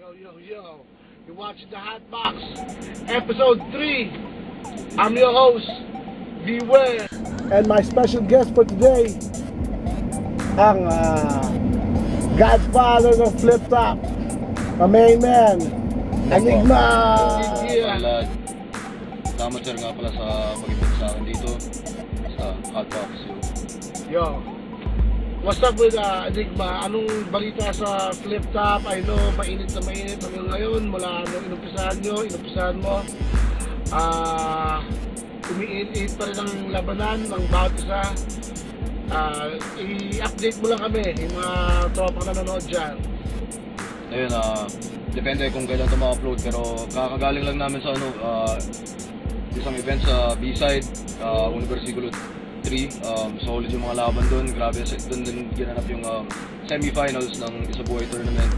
Yo. You're watching the Hot Box, episode 3. I'm your host, Beware. And my special guest for today, ang Godfather ng Flip Top, my main man, Enigma. Yeah. Salamat sir nga pala sa pag-ibig sa akin dito sa Hot Box. Yo. What's up with Enigma? Anong balita sa Flip Top? I know, mainit na mainit hanggang ngayon. Mula nung inumpisahan mo. Umiinit pa rin ang labanan ng bawat isa. I-update mo lang kami, yung mga tropang nanonood dyan. Ayun, depende kung kailan ito ma-upload, pero kakagaling lang namin sa isang event sa B-side, Universigulo 3. Solid yung mga laban doon. Grabe, doon din ginanap yung semi-finals ng Isa Buhay Tournament.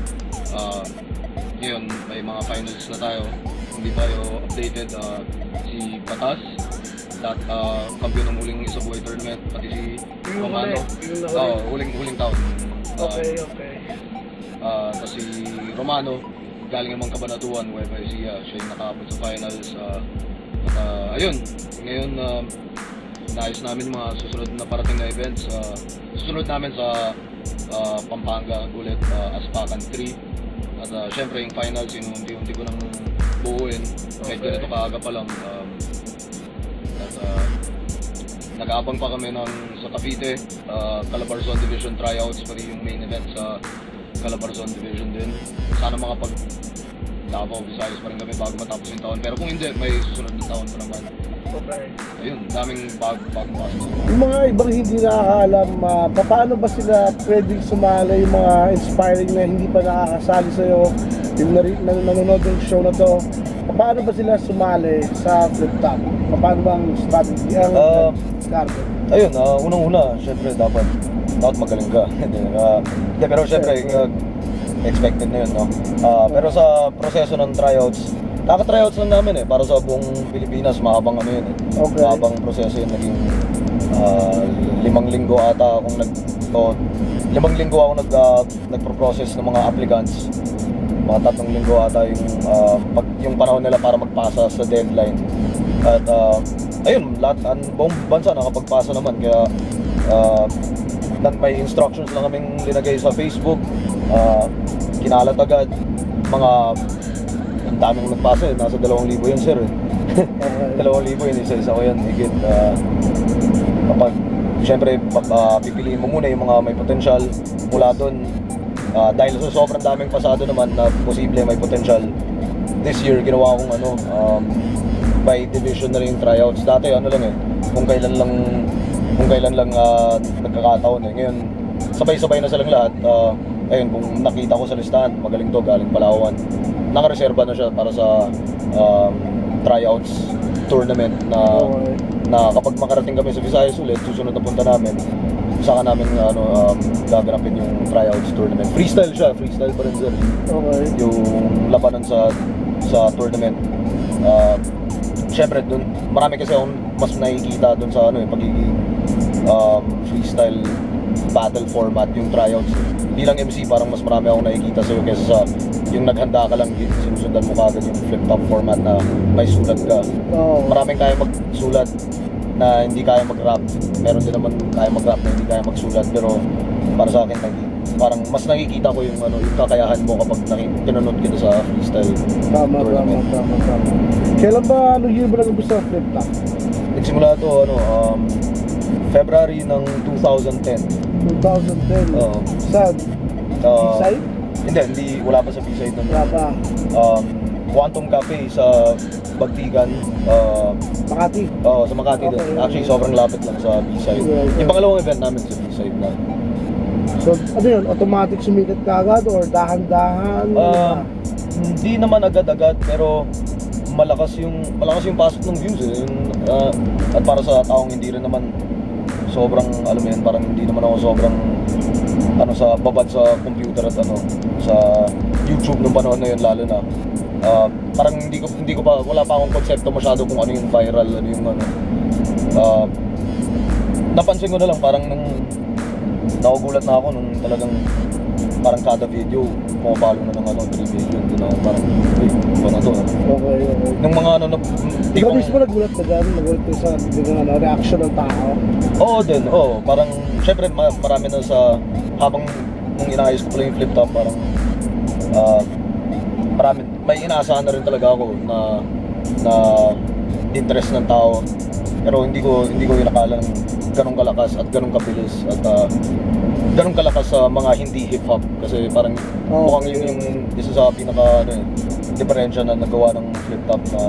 Ngayon, may mga finals na tayo. Hindi tayo updated. Si Batas, kampiyon ng huling Isa Buhay Tournament, pati si Romano. Huling taon. Okay. Tapos si Romano, galing naman Kabanatuan, YYC, siya yung nakaabot sa finals. Ayun, ngayon naayos namin yung mga susunod na parating na events. Susunod namin sa Pampanga ulit, Aspacan 3. At syempre yung finals, unti-unti ko nang buuin. Kahit ganito kaaga pa lang. Nag-aabang pa kami sa Cavite, Calabarzon Division tryouts, pati yung main event sa Calabarzon Division din. Sana makapag Davao, Visayas pa rin kami bago matapos yung taon. Pero kung hindi, may susunod na taon pa naman. Okay. Ayun, daming bagong pasok. Yung mga ibang hindi nakakaalam, paano ba sila pwedeng sumali, yung mga inspiring na hindi pa nakakasali sa'yo, yung nanonood ng show na to, paano ba sila sumali sa Flip Top? Paano ba ang strategy, ang carbon? Ayun, unang-una, syempre dapat magaling ka. Pero syempre, expected na yun, no? Pero sa proseso ng tryouts, naka-tryouts lang namin para sa buong Pilipinas, mahabang ano yun Okay. Mahabang proseso yun, naging 5 linggo ata akong 5 linggo ako nagpo-process ng mga applicants. Mga 3 linggo ata yung panahon nila para magpasa sa deadline. At ayun, buong bansa nakapagpasa naman, kaya may instructions lang kaming linagay sa Facebook, kinalat agad, ang daming nagpasa nasa 2,000 yun sir. 2,000 yun, isa-isa ko yan, higit. Kapag syempre pipiliin mo muna yung mga may potential mula doon, dahil sa sobrang daming pasado naman na posible may potential. This year ginawa kong by division na rin yung tryouts. Dati kung kailan lang nagkakataon. Ngayon sabay-sabay na silang lahat. Ayun, kung nakita ko sa listahan, magaling to, galing Palawan, nakareserba na siya para sa tryouts tournament na kapag makarating kami sa Visayas ulit, susunod na punta namin, saka namin gaganapin yung tryouts tournament. Freestyle siya, freestyle pa rin sir. Okay. Yung labanan sa tournament. Syempre dun, marami kasi akong mas nakikita dun sa pagiging freestyle battle format, yung tryouts. Bilang MC, parang mas marami akong nakikita sa'yo kaysa sa yung naghanda ka lang, sinusundan mo kagad yung flip-top format na may sulat ka. Maraming kaya magsulat na hindi kaya mag-rap. Meron din naman kaya mag-rap na hindi kaya magsulat. Pero para sa akin, parang mas nakikita ko yung kakayahan mo kapag pinanood kita sa freestyle. Tama. Kailan ba, anong year ba nag-umpisa Flip Top? Nagsimula ito, February ng 2010. 2010. Saan? B-side? Hindi, wala pa sa B-side nun. Wala pa. Quantum Cafe sa Bagtigan. Makati? Sa Makati din. Okay. Actually, sobrang lapit lang sa B-side. Okay. Yung pangalawang event namin sa B-side na. So, ano yun? Automatic sumikat ka agad or dahan-dahan? Hindi naman agad-agad, pero malakas yung pasok ng views at para sa taong hindi rin naman sobrang, alam mo yun, parang hindi naman ako sobrang sa babad sa computer at sa YouTube nung panahon na yun, lalo na parang hindi ko pa, wala pa akong konsepto masyado kung ano yung viral, napansin ko na lang, parang nung nagugulat na ako nung talagang parang kada video, pumapalo na ng 3 million. Doon ako parang, ano na to? Okay. Nung mga Ikaw mismo nagulat ka dyan? Nagulat ka sa reaction ng tao? Oo din, oo. Parang, syempre marami na sa, habang nung inaayos ko pala yung flip top, parang, marami, may inaasahan na rin talaga ako na interest ng tao. Pero hindi ko inakala ng ganun kalakas at ganun kabilis at ganun kalakas sa mga hindi hip-hop. Kasi parang mukhang yun yung isa sa pinaka diferensya na nagawa ng flip top na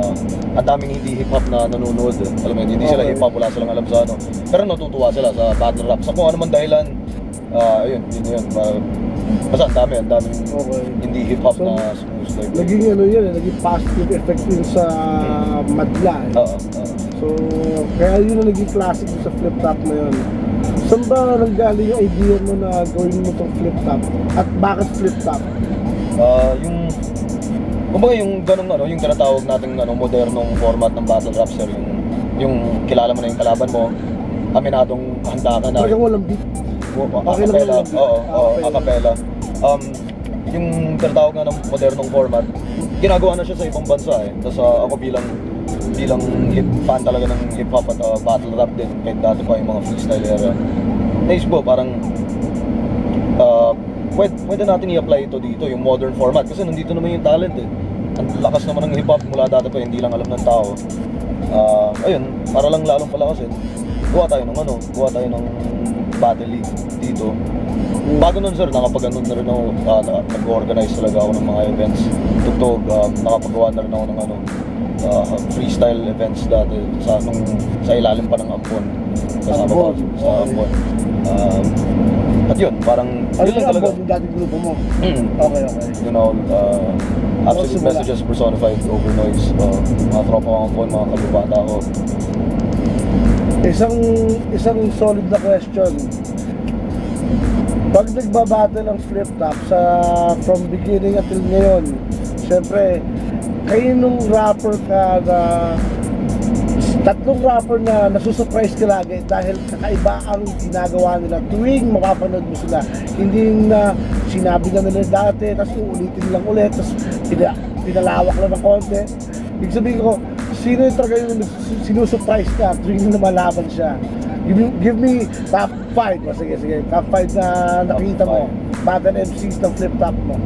ang daming hindi hip-hop na nanonood. Alam mo, hindi sila hip-hop, wala silang alam sa ano. Pero natutuwa sila sa battle rap. Sa kung ano man dahilan, yun. Basta ang daming hindi hip-hop So, na smooth like Naging naging positive effect yun sa madla. Oo. So, kaya yun ang naging classic sa flip top na yun. Saan ba nanggaling yung idea mo na gawin mo tong flip top? At bakit flip top? Kumbaga yung ganung yung tinatawag nating modernong format ng battle rap, sir, yung kilala mo na yung kalaban mo, aminadong handa ka na. Talagang walang beat. Acapella. Acapella. Yung tinatawag na ng modernong format, ginagawa na siya sa ibang bansa eh. Tapos ako bilang fan talaga ng hip hop at battle rap din, kahit dati pa yung mga freestyle era. Naisip ko parang pwede natin i-apply ito dito, yung modern format, kasi nandito naman yung talent eh. Ang lakas naman ng hip hop mula dati pa, hindi lang alam ng tao. Ayun, para lang lalong palakasin, gawa tayo ng battle league dito. Bago nun, sir, nakapag-anon na rin ako, nag-organize talaga ako ng mga events, tugtog, nakapagawa na rin ako ng freestyle events dati sa ilalim pa ng Ampon. Kasama ko sa Ampon. At yun, parang yun lang talaga. Yung dating grupo mo? Okay. You know, absolute messages personified over noise. Mga tropa ko Ampon, mga kalubata ko. Isang solid na question. Pag nagbabattle ang flip top from beginning until ngayon, syempre, kayo nung rapper ka na tatlong rapper na nasusurprise ka lagi dahil kakaiba ang ginagawa nila tuwing mapapanood mo sila. Hindi na sinabi na nila dati, tapos uulitin lang ulit, tapos pinalawak lang ng konti. Ibig sabihin ko, sino yung talaga yung sinusurprise ka tuwing lumalaban siya? Give me top 5. Sige. Top 5 na nakita mo. Battle MCs ng flip top mo.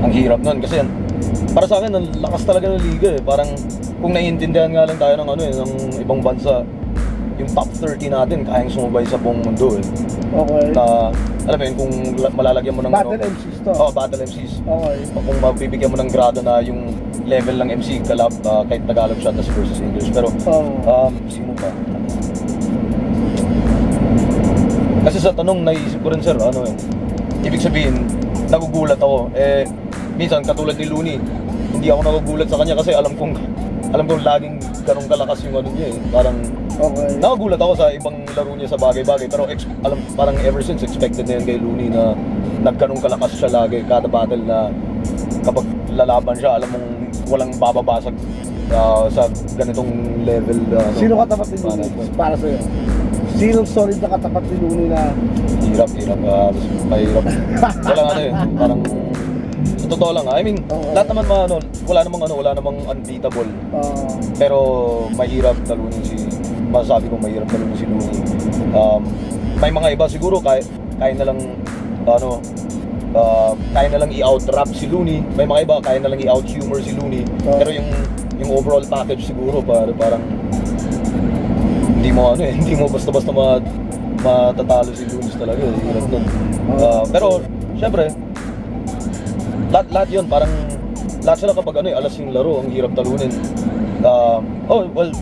Ang hirap nun kasi para sa akin, ang lakas talaga ng liga eh. Parang kung naiintindihan nga lang tayo ng ibang bansa, yung top 30 natin kayang sumubay sa buong mundo eh. Okay. Na, alam mo yun, kung malalagyan mo ng Battle MCs to? Battle MCs. Okay. Kung mabibigyan mo ng grado na yung level ng MC, kahit Tagalog siya, tas versus English. Pero, sino pa? Kasi sa tanong, naisip ko rin, sir, ibig sabihin, nagugulat ako. Minsan, katulad ni Looney, hindi ako nagugulat sa kanya kasi alam kong laging ganong kalakas yung niya eh. Parang, nagugulat ako sa ibang laro niya sa bagay-bagay. Pero parang ever since, expected na yan kay Looney na nagganong kalakas siya lagi. Kada battle na kapag lalaban siya, alam mong walang bababasag sa ganitong level. Sino katapat ni Looney para sa'yo? Sinong solid na katapat ni Looney na? Hirap. Mahirap. Wala parang sa totoo lang. I mean, lahat naman wala namang unbeatable. Pero mahirap talunin masasabi kong mahirap talunin si Looney. May mga iba siguro kaya na lang kaya na lang i-out-rap si Looney. May mga iba kaya na lang i-out-humor si Looney. Pero yung overall package siguro parang hindi mo basta-basta matatalo si Looney talaga. Hirap nun. Pero syempre, lahat yun, parang lahat sila kapag alas yung laro, ang hirap talunin.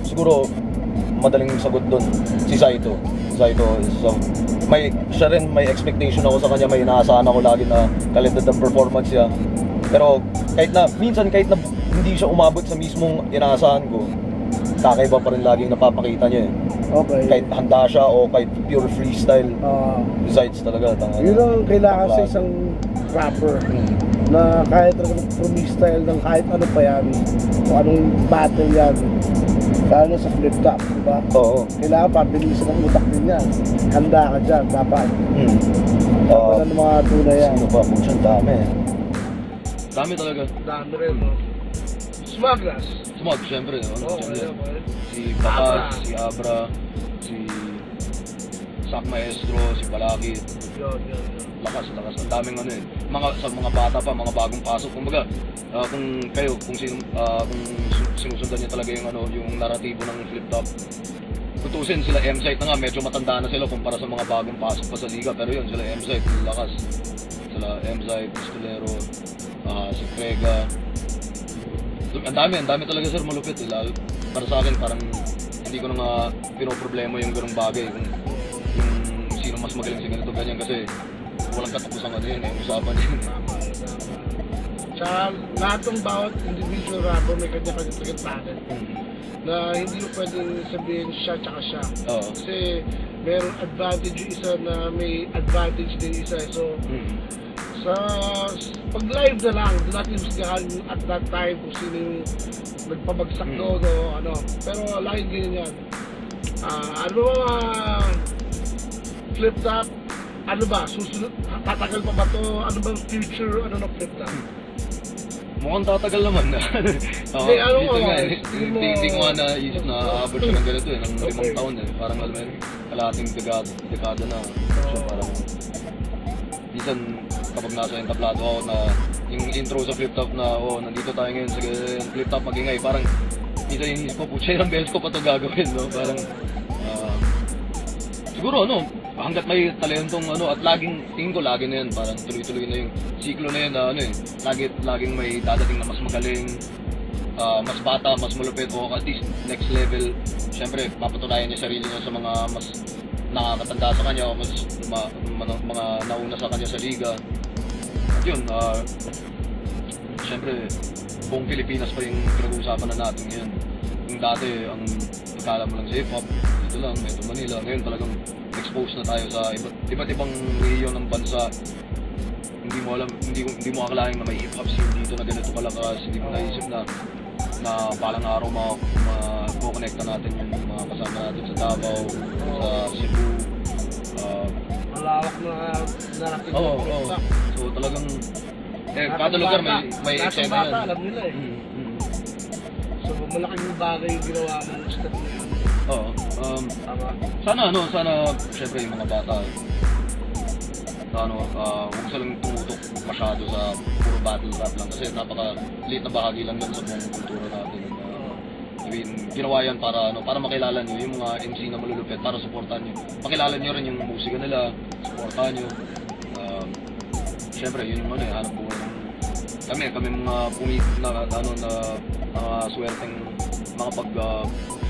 Siguro madaling sagot doon si Saito is siya rin, may expectation ako sa kanya, may inaasahan ako lagi na kalidad ng performance niya. Pero minsan kahit na hindi siya umabot sa mismong inaasahan ko, kakaiba pa rin laging napapakita niya eh. Okay. Kahit handa siya o kahit pure freestyle, besides talaga. Yun ang kailangan sa isang rapper na kahit freestyle ng kahit ano pa yan, o anong battle yan, lalo sa flip top, diba? Oo. Kailangan pabilisan ng utak din yan. Handa ka dyan, dapat. Laban ng mga tunay yan. Sino ba? Motion dami. Dami talaga. Dami rin, no? Smugglers. Smog, syempre. Ano, Oo, dyan, okay. si Bakas, Abra. si Abra, si Sak Maestro, si Palaki. Yun. Lakas. Ang daming ano eh. Sa mga bata pa, mga bagong pasok. Kumbaga, kung kayo, kung sinusundan niyo talaga yung ano, yung naratibo ng Flip Top. Tutusin sila M-Site na nga, medyo matanda na sila kumpara sa mga bagong pasok pa sa liga. Pero yun, sila M-Site, lakas. Sila M-Site, Pistolero, si Prega. Ang dami talaga sir, malupit. Lalo, para sa akin, parang hindi ko na nga pinoproblema yung ganung bagay. Yung sino mas magaling sa ganito, ganyan. Kasi walang katapusan ano yun, yung usapan yun. Tsaka lahat ng bawat individual rapper may kanya-kanya talent. Na hindi mo pwedeng sabihin siya tsaka siya. Oo. Kasi merong advantage yung isa na may advantage din isa. So, sa pag live na lang, doon natin musikahan at that time kung sino yung nagpabagsak doon o ano. Pero laging ganyan yan. Ano mga Flip Top? Ano ba? Susunod? Tatagal pa ba to? Ano bang future? Ano na Flip Top? Mukhang tatagal naman na. Hindi, ano dito nga, nga, tingin mo- hindi ko nga naisip na aabot siya ng ganito eh, ng Okay. 5 taon eh. Parang alam mo yun, kalahating dekada na. So parang, minsan kapag nasa entablado ako na yung intro sa Flip Top na, nandito tayo ngayon sa Flip Top magingay, parang minsan yung isip ko, putya, ilang beses ko pa ito gagawin, no? Parang, siguro ano, hanggat may talentong ano, at tingin ko lagi na yan, parang tuloy-tuloy na yung siklo na yan na ano eh, laging may dadating na mas magaling, mas bata, mas malupit, o at least next level. Siyempre, papatunayan niya sarili niya sa mga mas nakakatanda sa kanya, o mas mga nauna sa kanya sa liga. At yun, siyempre, buong Pilipinas pa yung pinag-uusapan na natin ngayon. Yung dati, ang ikala mo lang sa hip-hop, dito lang, Metro Manila. Ngayon talagang exposed na tayo sa iba't ibang rehiyon ng bansa. Hindi mo akalain na may hip-hop scene dito na ganito kalakas. Hindi mo naisip na balang araw ma-connecta natin yung mga kasama natin sa Davao, sa Cebu. Malawak na narrative Oo. ng Flip Top. So talagang, Lahat kada ng lugar bata, may lahat ng eksena bata, yan. alam nila eh. So malaking bagay yung ginawa mo ng step na yun. Oo. Tama. Sana syempre yung mga bata huwag silang tumutok masyado sa puro battle rap lang kasi napaka-liit na bahagi lang yun sa buong kultura natin. Ginawa yan para makilala nyo yung mga MC na malulupit, para supportan nyo. Makilala nyo rin yung musika nila, supportan nyo. Syempre yun yung hanap buhay ng kami mga swerteng mga pag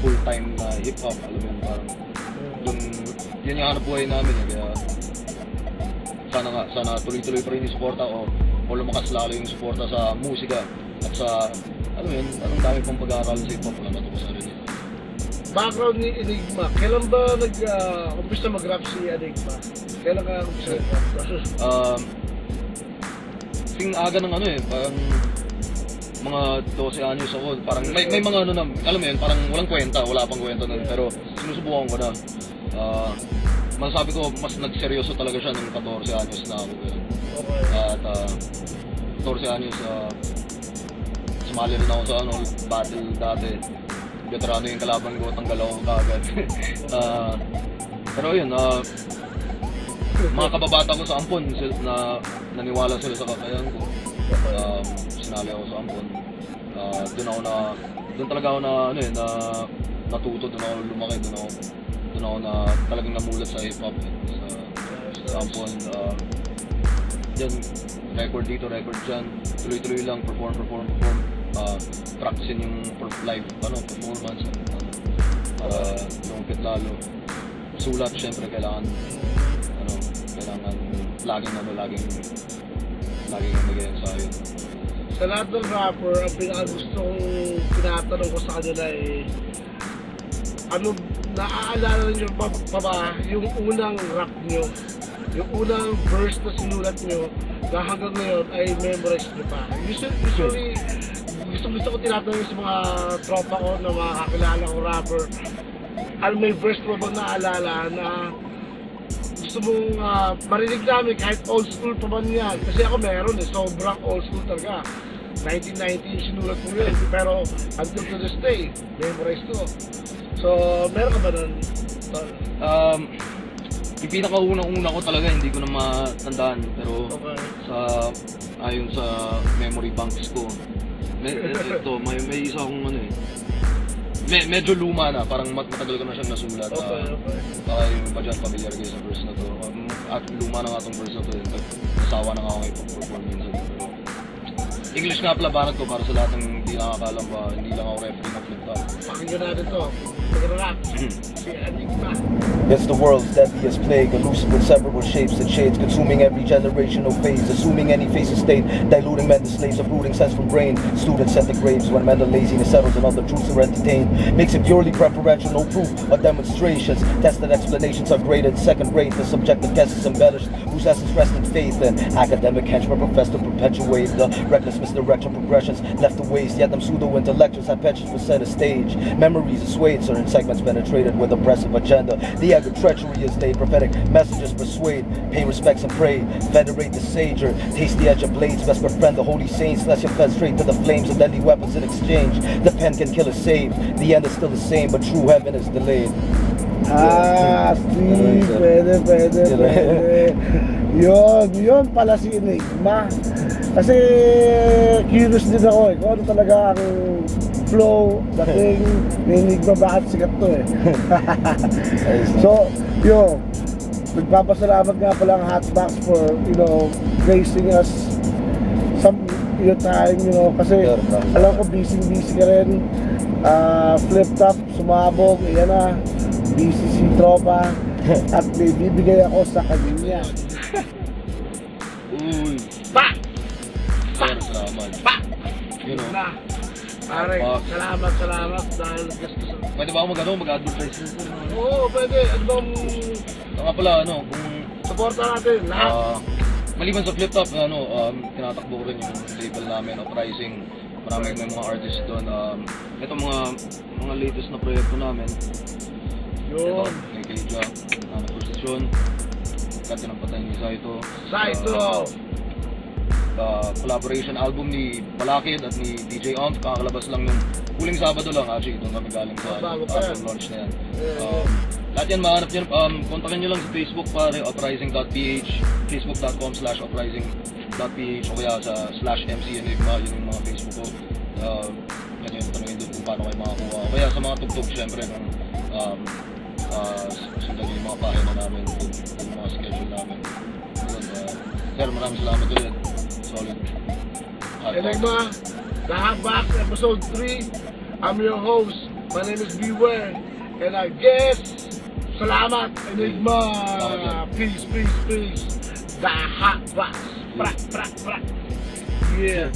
full-time na hip-hop, alam mo yun, parang yun yung hanap buhay namin eh. Kaya sana tuloy-tuloy pa rin yung suporta o lumakas lalo yung suporta sa musika at sa, alam mo yun, anong dami pang pag-aaral sa hip-hop na matukusan rin yun. Background ni Enigma, kailan ba umpisa mag-rap si Enigma? Kailan ka umpisa mag-rap? Ting aga ng parang mga 12 anyos ako, parang may mga alam mo yun, parang wala pang kwenta nun, pero sinusubukan ko na. Masasabi ko, mas nagseryoso talaga siya ng 14 anyos na ako. Okay. At 14 anyos, sumali rin ako sa battle dati. Veterano yung kalaban ko, tanggal ako kagad. Pero yun, mga kababata ko sa Ampon na naniwala sila sa kakayahan ko. Sinali ako sa Ampon. Doon talaga ako natuto, doon ako lumaki, doon ako talagang namulat sa hip-hop sa Ampon. Yan, record dito, record dyan, tuloy-tuloy lang, perform. Practicein yung live performance para lumpit lalo. Sulat, syempre kailangan laging mag-ensayo. Sa lahat ng rapper, ang pinakagusto kong tinatanong ko sa kanila naaalala niyo pa ba yung unang rap niyo? Yung unang verse na sinulat niyo na hanggang ngayon ay memorize niyo pa? Usually, gusto ko tinatanong sa mga tropa ko na mga kakilala ko rapper, may verse mo bang naalala na gusto mong marinig namin kahit old school pa man yan. Kasi ako meron sobrang old school talaga. 1990 sinulat ko yun. Pero until to this day, memorize ko. So, meron ka ba nun? Yung pinakaunang-una ko talaga, hindi ko na matandaan. Pero Okay. ayon sa memory banks ko, may isa akong ano eh. Medyo luma na, parang matagal ko na siyang nasulat. Okay. Yung ba dyan, familiar kayo sa verse na to. At luma na nga itong verse na to. Nasawa na nga ako i-perform minsan. Pero English nga pala banat ko para sa lahat ng hindi nakakalam ba, hindi lang ako referee ng flip top. Pakinggan natin to. Mag-rap. Si Enigma. It's the world's deadliest plague, elusive with several shapes and shades, consuming every generational phase, assuming any face of state, diluting men to slaves, uprooting sense from brain. Students set the graves when mental laziness settles and other truths are entertained. Makes it purely preferential, no proof or demonstrations. Tested explanations are graded second rate. The subjective guesses embellished, whose essence rests in faith. And academic henchmen profess to perpetuate the reckless misdirection progressions left to waste. Yet them pseudo-intellectuals have pensions for center stage. Memories assuaged, certain segments penetrated with oppressive agenda. The act of treachery is laid, prophetic messages persuade. Pay respects and pray, venerate the sager. Taste the edge of blades, best befriend the holy saints. Lest you're fed straight to the flames of deadly weapons in exchange. The pen can kill or save, the end is still the same, but true heaven is delayed. Steve, pwede. Yun pala si Enigma. Kasi curious din ako kung ano talaga ang flow, dating ni Enigma, bakit sikat to So, nagpapasalamat nga pala ang Hotbox for, gracing us some your time, kasi alam ko busy ka rin. Flip top, sumabog, ayan na, busy si tropa, at may bibigay ako sa kanya. Uy, Pa! salamat. Pa! Na. Pare, salamat dahil gusto sa... Pwede ba ako mag-advertise? Oo, pwede. Ano bang Nga pala, kung supporta natin lahat? maliban sa flip top, tinatakbo ko rin yung label namin, Uprising. Maraming may mga artists doon. Ito mga latest na proyekto namin. Yun. Kay Keija, Posisyon, Kati ng Patay ni Saito. Collaboration album ni Balakid at ni DJ Onk, kakakalabas lang nung huling Sabado lang, actually doon kami galing sa album launch na yan. Lahat yan mahanap nyo, kontakin nyo lang sa Facebook pare, uprising.ph, facebook.com/uprising.ph o kaya sa /MC Enigma, yun yung mga Facebook ko. Pwede yung tanongin doon kung paano kayo makakuha. O kaya sa mga tugtog, syempre kung sundan nyo yung mga pahina namin, yung mga schedule namin. Sir, maraming salamat ulit. Solid. Enigma, The Hotbox, episode 3. I'm your host. My name is Beware. And I guess, salamat, Enigma. Peace. The Hotbox. Prak. Yeah.